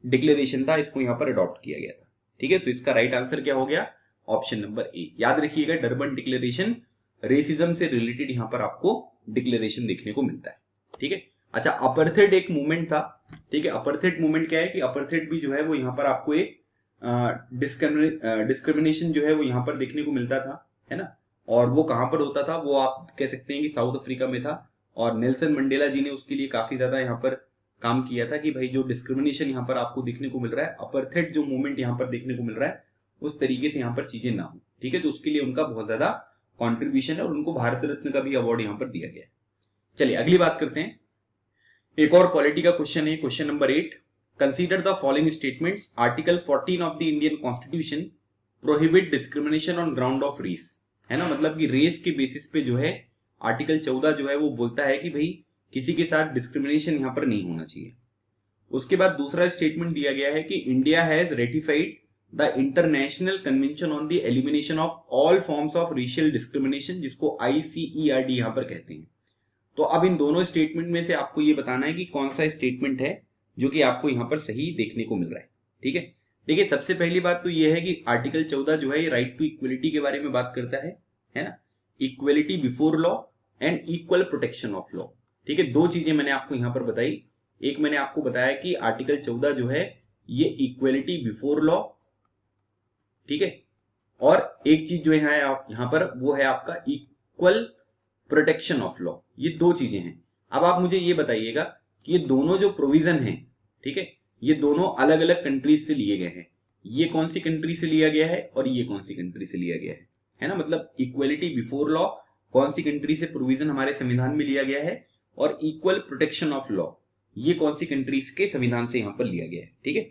डिक्लेरेशन था इसको यहाँ पर अडॉप्ट किया गया था। ठीक है, तो इसका राइट आंसर क्या हो गया, ऑप्शन नंबर ए। याद रखिएगा, डरबन डिक्लेरेशन रेसिज्म से रिलेटेड यहाँ पर आपको डिक्लेरेशन देखने को मिलता है। ठीक है, अच्छा, अपार्थाइड एक मूवमेंट था। ठीक है, अपार्थाइड मूवमेंट क्या है कि अपार्थाइड भी जो है वो यहाँ पर आपको एक डिस्क्रिमिनेशन जो है वो यहाँ पर देखने को मिलता था, है ना। और वो कहां पर होता था, वो आप कह सकते हैं कि साउथ अफ्रीका में था। और नेल्सन मंडेला जी ने उसके लिए काफी ज्यादा यहाँ पर काम किया था कि भाई जो डिस्क्रिमिनेशन यहाँ पर आपको देखने को मिल रहा है, अपार्थाइड जो मूवमेंट यहाँ पर देखने को मिल रहा है, उस तरीके से यहाँ पर चीजें ना हो। ठीक है, तो उसके लिए उनका बहुत ज्यादा कॉन्ट्रीब्यूशन है और उनको भारत रत्न का भी अवार्ड यहाँ पर दिया गया है। चलिए अगली बात करते हैं। एक और पॉलिटी का क्वेश्चन है, question number 8। Consider the following statements. Article 14 of the Indian constitution prohibit discrimination on ground of race, है ना, मतलब कि रेस के बेसिस पे जो है आर्टिकल 14 जो है वो बोलता है कि भाई किसी के साथ डिस्क्रिमिनेशन यहां पर नहीं होना चाहिए। उसके बाद दूसरा स्टेटमेंट दिया गया है कि India has ratified the international convention on the elimination of all forms of racial discrimination, जिसको ICERD यहां पर कहते हैं। तो अब इन दोनों स्टेटमेंट में से आपको ये बताना है कि कौन सा स्टेटमेंट है जो कि आपको यहां पर सही देखने को मिल रहा है। ठीक है, देखिए सबसे पहली बात तो ये है कि आर्टिकल 14 जो है ये राइट टू इक्वलिटी के बारे में बात करता है ना, equality before law and equal protection of law. ठीक है, दो चीजें मैंने आपको यहां पर बताई। एक मैंने आपको बताया कि आर्टिकल 14 जो है ये इक्वलिटी बिफोर लॉ, ठीक है, और एक चीज जो है यहां पर वो है आपका इक्वल प्रोटेक्शन ऑफ लॉ। ये दो चीजें हैं। अब आप मुझे ये बताइएगा कि ये दोनों जो प्रोविजन हैं, ठीक है, ये दोनों अलग अलग कंट्रीज से लिए गए हैं। ये कौन सी कंट्री से लिया गया है और ये कौन सी कंट्री से लिया गया है ना, मतलब इक्वलिटी बिफोर लॉ कौन सी कंट्री से प्रोविजन हमारे संविधान में लिया गया है और इक्वल प्रोटेक्शन ऑफ लॉ ये कौन सी कंट्रीज के संविधान से यहां पर लिया गया है। ठीक है,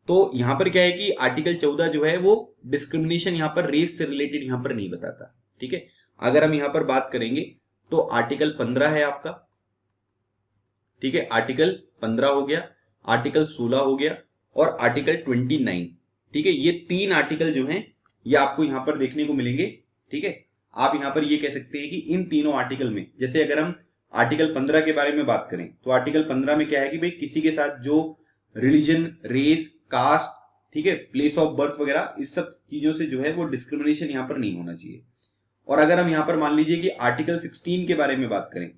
तो यहां पर क्या है कि आर्टिकल 14 जो है वो डिस्क्रिमिनेशन यहां पर रेस से रिलेटेड यहां पर नहीं बताता। ठीक है, अगर हम यहां पर बात करेंगे तो आर्टिकल 15 है आपका, ठीक है, आर्टिकल 15 हो गया, आर्टिकल 16 हो गया और आर्टिकल 29। ठीक है, ये तीन आर्टिकल जो हैं ये आपको यहां पर देखने को मिलेंगे। ठीक है, आप यहां पर ये कह सकते हैं कि इन तीनों आर्टिकल में, जैसे अगर हम आर्टिकल 15 के बारे में बात करें तो आर्टिकल 15 में क्या है कि भाई किसी के साथ जो रिलीजन, रेस, कास्ट, ठीक है, प्लेस ऑफ बर्थ वगैरह इस सब चीजों से जो है वो डिस्क्रिमिनेशन यहां पर नहीं होना चाहिए। और अगर हम यहां पर मान लीजिए कि आर्टिकल 16 के बारे में बात करें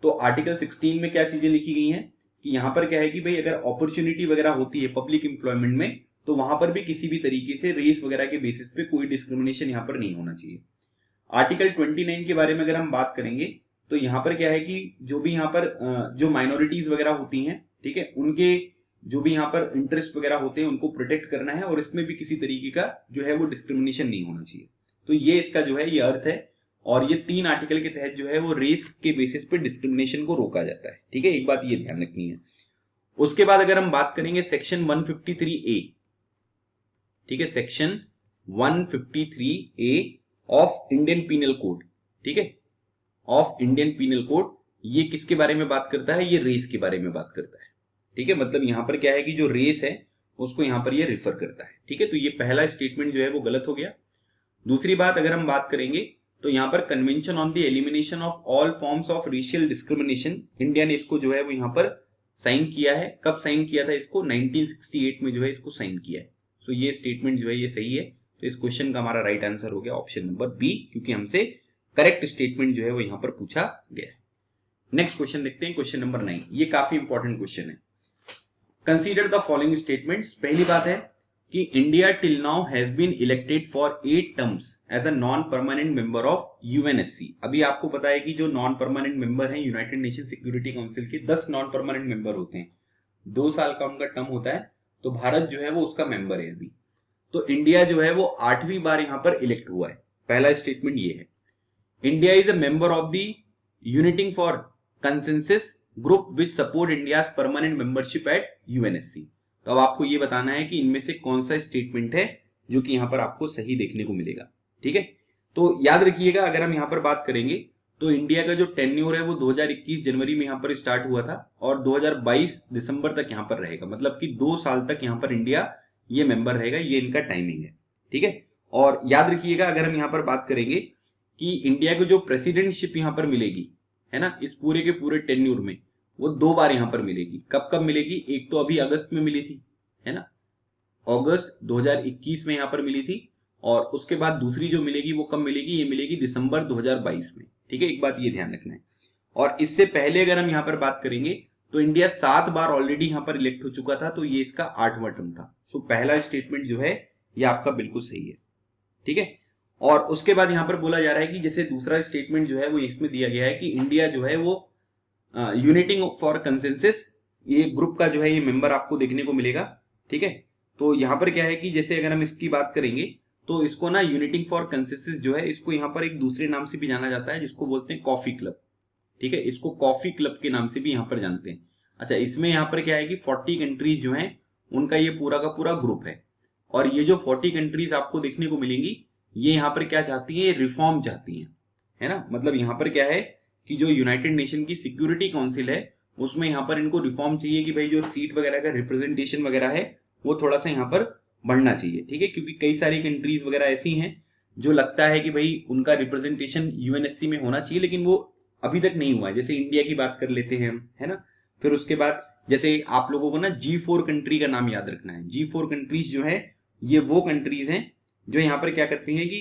तो आर्टिकल 16 में क्या चीजें लिखी गई हैं कि यहां पर क्या है कि भाई अगर अपॉर्चुनिटी वगैरह होती है पब्लिक एम्प्लॉयमेंट में तो वहां पर भी किसी भी तरीके से रेस वगैरह के बेसिस पे कोई डिस्क्रिमिनेशन यहां पर नहीं होना चाहिए। आर्टिकल 29 के बारे में अगर हम बात करेंगे तो यहां पर क्या है कि जो भी यहां पर जो माइनॉरिटीज वगैरह होती हैं, ठीक है, उनके जो भी यहाँ पर इंटरेस्ट वगैरह होते हैं उनको प्रोटेक्ट करना है और इसमें भी किसी तरीके का जो है वो डिस्क्रिमिनेशन नहीं होना चाहिए। तो ये इसका जो है ये अर्थ है और ये तीन आर्टिकल के तहत जो है वो रेस के बेसिस पे डिस्क्रिमिनेशन को रोका जाता है। ठीक है, एक बात ये ध्यान रखनी है। उसके बाद अगर हम बात करेंगे सेक्शन 153A, ठीक है, section 153A of Indian penal code, ठीक है, ऑफ इंडियन पीनल कोड, ये किसके बारे में बात करता है? ये रेस के बारे में बात करता है। ठीक है, मतलब यहां पर क्या है कि जो रेस है उसको यहां पर ये रिफर करता है। ठीक है, तो ये पहला स्टेटमेंट जो है वो गलत हो गया। दूसरी बात अगर हम बात करेंगे तो यहां पर convention on the elimination of all forms of racial discrimination, India ने इसको जो है वो यहां पर साइन किया है। कब साइन किया था इसको? 1968 में जो है इसको साइन किया है। सो ये स्टेटमेंट जो है ये सही है। तो इस क्वेश्चन का हमारा राइट आंसर हो गया ऑप्शन नंबर बी, क्योंकि हमसे करेक्ट स्टेटमेंट जो है वो यहां पर पूछा गया है। नेक्स्ट क्वेश्चन देखते हैं, क्वेश्चन नंबर 9। ये काफी इंपॉर्टेंट क्वेश्चन है। Consider the following statements. पहली बात है कि India till now has been elected for 8 terms as a non permanent member of UNSC. अभी आपको पता है कि जो नॉन परमानेंट मेंबर हैं यूनाइटेड नेशन सिक्योरिटी काउंसिल के 10 नॉन परमानेंट मेंबर होते हैं, 2 साल का उनका टर्म होता है। तो भारत जो है वो उसका मेंबर है अभी। तो इंडिया जो है वो 8वीं बार यहां पर इलेक्ट हुआ है। पहला स्टेटमेंट ये है। India is a member of the uniting for consensus group which support India's permanent membership at UNSC. तो अब आपको ये बताना है कि इनमें से कौन सा स्टेटमेंट है जो कि यहां पर आपको सही देखने को मिलेगा। ठीक है, तो याद रखिएगा अगर हम यहां पर बात करेंगे तो इंडिया का जो टेन्योर है वो 2021 जनवरी में यहां पर स्टार्ट हुआ था और 2022 दिसंबर तक यहां पर रहेगा, मतलब कि 2 साल तक यहां पर इंडिया ये मेंबर रहेगा। ये इनका टाइमिंग है। ठीक है, और याद रखिएगा अगर हम यहां पर बात करेंगे कि इंडिया को जो प्रेसिडेंटशिप यहां पर मिलेगी, है ना, इस पूरे के पूरे टेन्योर में वो 2 बार यहां पर मिलेगी। कब कब मिलेगी? एक तो अभी अगस्त में मिली थी, है ना, अगस्त 2021 में यहां पर मिली थी, और उसके बाद दूसरी जो मिलेगी वो कब मिलेगी? ये मिलेगी दिसंबर 2022 में। ठीक है, एक बात ये ध्यान रखना है। और इससे पहले अगर हम यहां पर बात करेंगे तो इंडिया 7 बार ऑलरेडी यहां पर इलेक्ट हो चुका था, तो ये इसका 8वां टर्म था। सो पहला स्टेटमेंट जो है ये आपका बिल्कुल सही है। ठीक है, और उसके बाद यहां पर बोला जा रहा है कि जैसे दूसरा स्टेटमेंट जो है वो इसमें दिया गया है कि इंडिया जो है वो यूनिटिंग फॉर कंसेंसस, ये ग्रुप का जो है ये मेंबर आपको देखने को मिलेगा। ठीक है, तो यहां पर क्या है कि जैसे अगर हम इसकी बात करेंगे तो इसको ना यूनिटिंग फॉर कंसेंसस जो है, इसको यहाँ पर एक दूसरे नाम से भी जाना जाता है जिसको बोलते हैं कॉफी क्लब। ठीक है, इसको कॉफी क्लब के नाम से भी यहाँ पर जानते हैं। अच्छा, इसमें यहाँ पर क्या है कि 40 कंट्रीज जो हैं उनका ये पूरा का पूरा ग्रुप है, और ये जो 40 कंट्रीज आपको देखने को मिलेंगी, ये यहाँ पर क्या चाहती है, रिफॉर्म चाहती हैं, है ना। मतलब यहाँ पर क्या है कि जो यूनाइटेड नेशन की सिक्योरिटी काउंसिल है उसमें यहाँ पर इनको रिफॉर्म चाहिए कि भाई जो सीट वगैरह का रिप्रेजेंटेशन वगैरह है वो थोड़ा सा यहाँ पर बढ़ना चाहिए। ठीक है, क्योंकि कई सारी कंट्रीज वगैरह ऐसी हैं जो लगता है कि भाई उनका रिप्रेजेंटेशन यूएनएससी में होना चाहिए, लेकिन वो अभी तक नहीं हुआ है। जैसे इंडिया की बात कर लेते हैं हम, है ना। फिर उसके बाद जैसे आप लोगों को ना G4 कंट्री का नाम याद रखना है। G4 कंट्रीज जो है ये वो कंट्रीज हैं जो यहाँ पर क्या करती हैं कि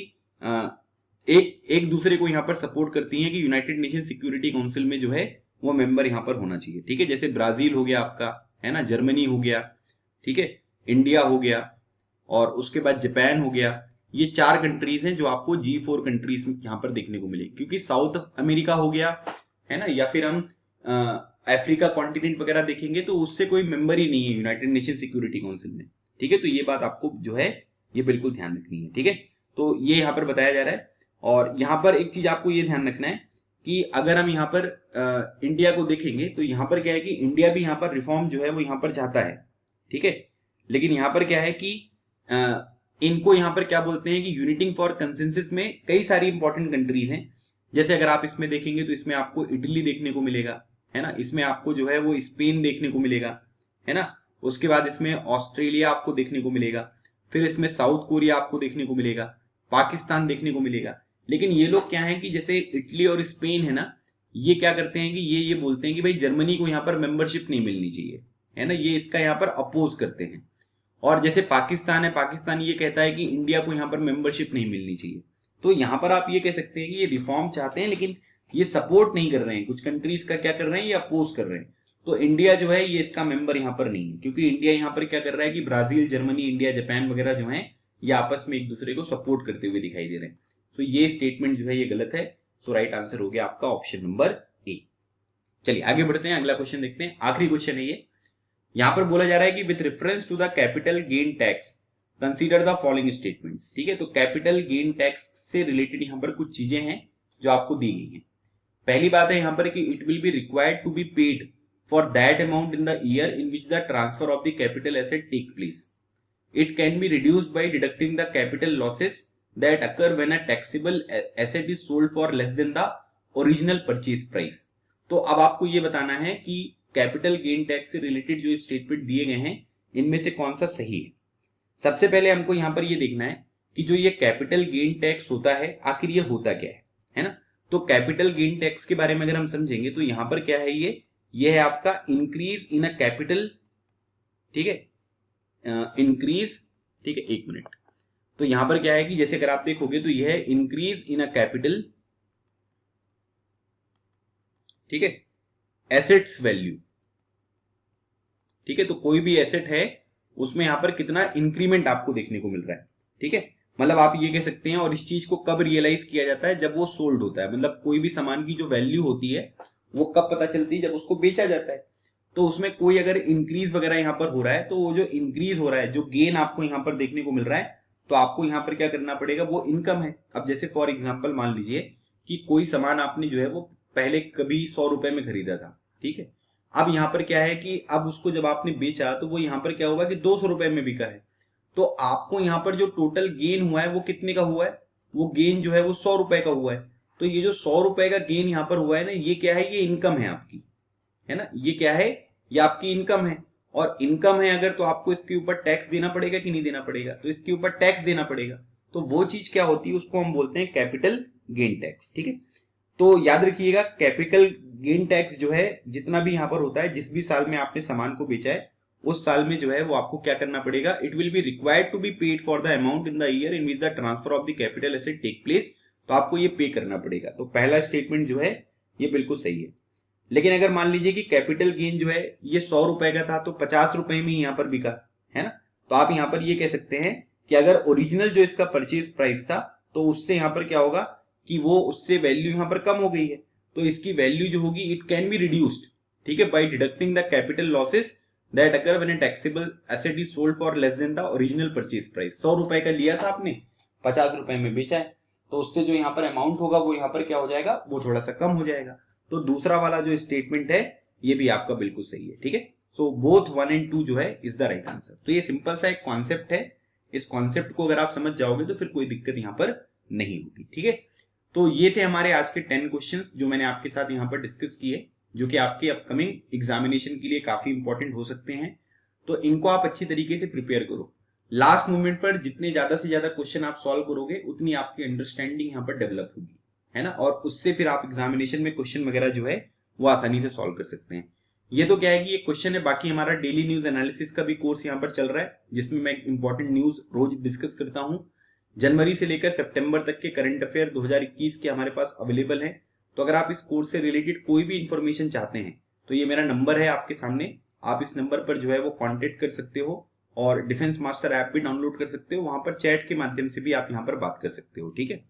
एक दूसरे को यहाँ पर सपोर्ट करती हैं कि यूनाइटेड नेशन सिक्योरिटी काउंसिल में जो है वो मेंबर यहाँ पर होना चाहिए। ठीक है, जैसे ब्राजील हो गया आपका, है ना, जर्मनी हो गया, ठीक है, इंडिया हो गया, और उसके बाद जापान हो गया। ये 4 कंट्रीज हैं जो आपको G4 कंट्रीज में यहाँ पर देखने को मिले। क्योंकि साउथ अमेरिका हो गया, है ना, या फिर हम अफ्रीका कॉन्टिनेंट वगैरह देखेंगे तो उससे कोई मेंबर ही नहीं है यूनाइटेड नेशन सिक्योरिटी काउंसिल में। ठीक है, तो ये बात आपको जो है ये बिल्कुल ध्यान रखनी है। ठीक है, तो ये यहाँ पर बताया जा रहा है। और यहाँ पर एक चीज आपको ये ध्यान रखना है कि अगर हम यहाँ पर इंडिया को देखेंगे तो यहाँ पर क्या है कि इंडिया भी यहाँ पर रिफॉर्म जो है वो यहाँ पर चाहता है। ठीक है, लेकिन यहाँ पर क्या है कि इनको यहाँ पर क्या बोलते हैं कि यूनिटिंग फॉर कंसेंसस में कई सारी इंपॉर्टेंट कंट्रीज हैं। जैसे अगर आप इसमें देखेंगे तो इसमें आपको इटली देखने को मिलेगा, है ना, इसमें आपको जो है वो स्पेन देखने को मिलेगा, है ना, उसके बाद इसमें ऑस्ट्रेलिया आपको देखने को मिलेगा, फिर इसमें साउथ कोरिया आपको देखने को मिलेगा, पाकिस्तान देखने को मिलेगा। लेकिन ये लोग क्या है कि जैसे इटली और स्पेन है ना, ये क्या करते हैं कि ये बोलते हैं कि भाई जर्मनी को यहाँ पर मेंबरशिप नहीं मिलनी चाहिए, है ना, ये इसका यहाँ पर अपोज करते हैं। और जैसे पाकिस्तान है, पाकिस्तान ये कहता है कि इंडिया को यहाँ पर मेंबरशिप नहीं मिलनी चाहिए। तो यहाँ पर आप ये कह सकते हैं कि ये रिफॉर्म चाहते हैं लेकिन ये सपोर्ट नहीं कर रहे हैं। कुछ कंट्रीज का क्या कर रहे हैं, ये अपोज कर रहे हैं। तो इंडिया जो है ये इसका मेंबर यहाँ पर नहीं है, क्योंकि इंडिया यहाँ पर क्या कर रहा है कि ब्राजील, जर्मनी, इंडिया, जापान वगैरह जो है ये आपस में एक दूसरे को सपोर्ट करते हुए दिखाई दे रहे हैं। तो ये स्टेटमेंट जो है ये गलत है। सो राइट आंसर हो गया आपका ऑप्शन नंबर ए। चलिए आगे बढ़ते हैं, अगला क्वेश्चन देखते हैं, आखिरी क्वेश्चन है ये। यहां पर बोला जा रहा है कि with reference to the capital gain tax consider the following statements. ठीक है, तो कैपिटल गेन टैक्स से रिलेटेड यहां पर कुछ चीजें हैं जो आपको दी गई हैं। पहली बात है यहां पर कि it will be required to be paid for that amount in the year in which the transfer of the capital asset take place. It can be reduced by deducting the capital losses that occur when a taxable asset is sold for less than the original purchase price। तो अब आपको ये बताना है कि capital gain tax से related जो statement दिए गए हैं इनमें से कौन सा सही है। सबसे पहले हमको यहाँ पर ये देखना है कि जो ये कैपिटल गेन टैक्स होता है आखिर ये होता क्या है ना। तो कैपिटल गेन टैक्स के बारे में अगर हम समझेंगे तो यहाँ पर क्या है, ये है आपका इंक्रीज इन अ कैपिटल। ठीक है, इंक्रीज, ठीक है, एक मिनट। तो यहां पर क्या है कि जैसे अगर आप देखोगे तो यह है इंक्रीज इन अ कैपिटल, ठीक है, एसेट्स वैल्यू। ठीक है, तो कोई भी एसेट है उसमें यहां पर कितना इंक्रीमेंट आपको देखने को मिल रहा है। ठीक है, मतलब आप ये कह सकते हैं। और इस चीज को कब रियलाइज किया जाता है, जब वो सोल्ड होता है। मतलब कोई भी सामान की जो वैल्यू होती है वो कब पता चलती है, जब उसको बेचा जाता है। तो उसमें कोई अगर इंक्रीज वगैरह यहां पर हो रहा है तो वो जो इंक्रीज हो रहा है, जो गेन आपको यहां पर देखने को मिल रहा है, तो आपको यहां पर क्या करना पड़ेगा, वो इनकम है। अब जैसे फॉर एग्जांपल मान लीजिए कि कोई सामान आपने जो है वो पहले कभी 100 रुपए में खरीदा था। ठीक है, अब यहां पर क्या है कि अब उसको जब आपने बेचा तो वो यहां पर क्या हुआ कि 200 रुपए में बिका है। तो आपको यहां पर जो टोटल गेन हुआ है वो कितने का हुआ है, वो गेन जो है वो 100 रुपए का हुआ है। तो ये जो 100 रुपए का गेन यहां पर हुआ है ना, ये क्या है, ये इनकम है आपकी, है ना, ये क्या है, ये आपकी इनकम है। और इनकम है अगर, तो आपको इसके ऊपर टैक्स देना पड़ेगा कि नहीं देना पड़ेगा, तो इसके ऊपर टैक्स देना पड़ेगा। तो वो चीज क्या होती है, उसको हम बोलते हैं कैपिटल गेन टैक्स। ठीक है, तो याद रखिएगा कैपिटल गेन टैक्स जो है जितना भी यहां पर होता है, जिस भी साल में आपने सामान को बेचा है उस साल में जो है वो आपको क्या करना पड़ेगा, it will be required to be paid for the amount in the year in which the transfer of the capital asset take place. तो आपको ये पे करना पड़ेगा। तो पहला स्टेटमेंट जो है ये बिल्कुल सही है। लेकिन अगर मान लीजिए कि कैपिटल गेन जो है ये 100 रुपए का था तो 50 रुपए में यहाँ पर बिका, है ना, तो आप यहाँ पर ये कह सकते हैं कि अगर ओरिजिनल जो इसका परचेज प्राइस था तो उससे यहाँ पर क्या होगा कि वो उससे वैल्यू यहाँ पर कम हो गई है। तो इसकी वैल्यू जो होगी इट कैन बी रिड्यूस्ड, ठीक है, by deducting the capital losses that occur when a taxable asset is sold for less than the original purchase price. 100 रुपए का लिया था आपने, ₹50 में बेचा है, तो उससे जो यहाँ पर अमाउंट होगा वो यहाँ पर क्या हो जाएगा, वो थोड़ा सा कम हो जाएगा। तो दूसरा वाला जो स्टेटमेंट है ये भी आपका बिल्कुल सही है, ठीक है। सो बोथ 1 and 2 जो है इज द राइट आंसर। तो ये सिंपल सा एक कॉन्सेप्ट है, इस कॉन्सेप्ट को अगर आप समझ जाओगे तो फिर कोई दिक्कत यहाँ पर नहीं होगी, ठीक है। तो ये थे हमारे आज के 10 क्वेश्चंस जो मैंने आपके साथ यहाँ पर डिस्कस किए, जो कि आपके अपकमिंग एग्जामिनेशन के लिए काफी इंपॉर्टेंट हो सकते हैं। तो इनको आप अच्छी तरीके से प्रिपेयर करो। लास्ट मोमेंट पर जितने ज्यादा से ज्यादा क्वेश्चन आप सॉल्व करोगे उतनी आपकी अंडरस्टैंडिंग यहाँ पर डेवलप होगी, है ना, और उससे फिर आप एग्जामिनेशन में क्वेश्चन वगैरह जो है वो आसानी से सॉल्व कर सकते हैं। ये तो क्या है कि ये क्वेश्चन है, बाकी हमारा डेली न्यूज एनालिसिस का भी कोर्स यहाँ पर चल रहा है, जिसमें मैं इंपॉर्टेंट न्यूज रोज डिस्कस करता हूँ। जनवरी से लेकर सितंबर तक के करंट अफेयर 2021 के हमारे पास अवेलेबल है। तो अगर आप इस कोर्स से रिलेटेड कोई भी इंफॉर्मेशन चाहते हैं तो ये मेरा नंबर है आपके सामने, आप इस नंबर पर जो है वो कांटेक्ट कर सकते हो, और डिफेंस मास्टर ऐप भी डाउनलोड कर सकते हो, वहां पर चैट के माध्यम से भी आप यहाँ पर बात कर सकते हो, ठीक है।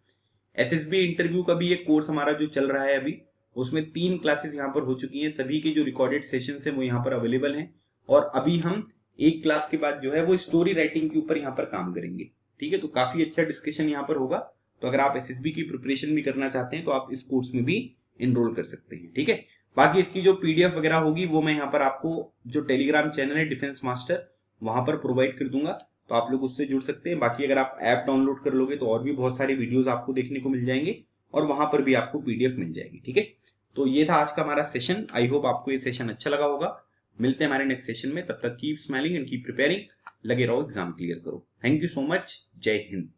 एसएसबी इंटरव्यू का भी एक कोर्स हमारा जो चल रहा है अभी, उसमें 3 क्लासेस यहाँ पर हो चुकी हैं, सभी के जो रिकॉर्डेड सेशन है वो यहाँ पर अवेलेबल हैं। और अभी हम एक क्लास के बाद जो है वो स्टोरी राइटिंग के ऊपर यहाँ पर काम करेंगे, ठीक है। तो काफी अच्छा डिस्कशन यहाँ पर होगा। तो अगर आप एसएसबी की प्रिपरेशन भी करना चाहते हैं तो आप इस कोर्स में भी इनरोल कर सकते हैं, ठीक है। बाकी इसकी जो पीडीएफ वगैरह होगी वो मैं यहाँ पर आपको जो टेलीग्राम चैनल है डिफेंस मास्टर वहां पर प्रोवाइड कर दूंगा, तो आप लोग उससे जुड़ सकते हैं। बाकी अगर आप ऐप डाउनलोड कर लोगे तो और भी बहुत सारे वीडियोस आपको देखने को मिल जाएंगे, और वहां पर भी आपको पीडीएफ मिल जाएगी, ठीक है। तो ये था आज का हमारा सेशन। आई होप आपको ये सेशन अच्छा लगा होगा। मिलते हैं हमारे नेक्स्ट सेशन में, तब तक keep smiling and keep preparing. लगे रहो, एग्जाम क्लियर करो। Thank you so much. जय हिंद।